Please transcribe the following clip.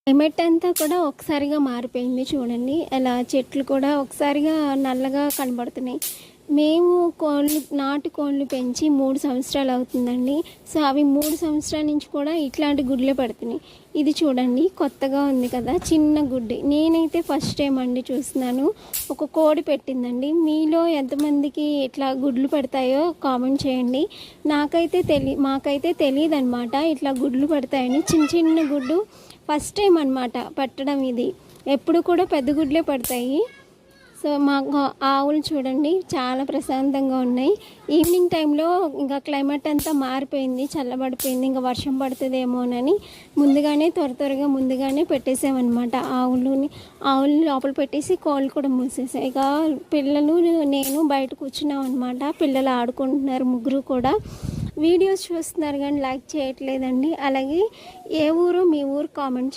Climate అంతా కూడా ఒకసారిగా మారిపోయింది చూడండి. అలా చెట్లు కూడా ఒకసారిగా నల్లగా కనబడుతున్నాయి. మేము నాటు కోళ్ళు పెంచి 3 సంవత్సరాలు అవుతుందండి. సో, అవి 3 సంవత్సరాల నుంచి కూడా ఇట్లాంటి గుడ్లే పడుతున్నాయి. ఇది చూడండి కొత్తగా ఉంది కదా! చిన్న గుడ్డి. నేనైతే ఫస్ట్ టైమ్ అండి చూస్తున్నాను. ఒక కోడి పెట్టిందండి. మీలో ఎంతమందికి ఇట్లా గుడ్లు పడతాయో కామెంట్ చేయండి. మాకైతే తెలీదనమాట ఇట్లా గుడ్లు పడతాయని. చిన్న చిన్న గుడ్డు ఫస్ట్ టైం అనమాట పట్టడం ఇది. ఎప్పుడు కూడా పెద్ద గుడ్లే పడతాయి. సో మాకు ఆవులు చూడండి చాలా ప్రశాంతంగా ఉన్నాయి. ఈవినింగ్ టైంలో ఇంకా క్లైమేట్ అంతా మారిపోయింది, చల్లబడిపోయింది. ఇంకా వర్షం పడుతుందేమోనని ముందుగానే పెట్టేసామన్నమాట. ఆవులు లోపల పెట్టేసి కోళ్ళు కూడా మూసేసాయి. ఇక పిల్లలు నేను బయట కూర్చున్నాం అనమాట. పిల్లలు ఆడుకుంటున్నారు, ముగ్గురు కూడా. వీడియోస్ చూస్తున్నారు కానీ లైక్ చేయట్లేదండి. అలాగే ఏ ఊరు మీ ఊరు కామెంట్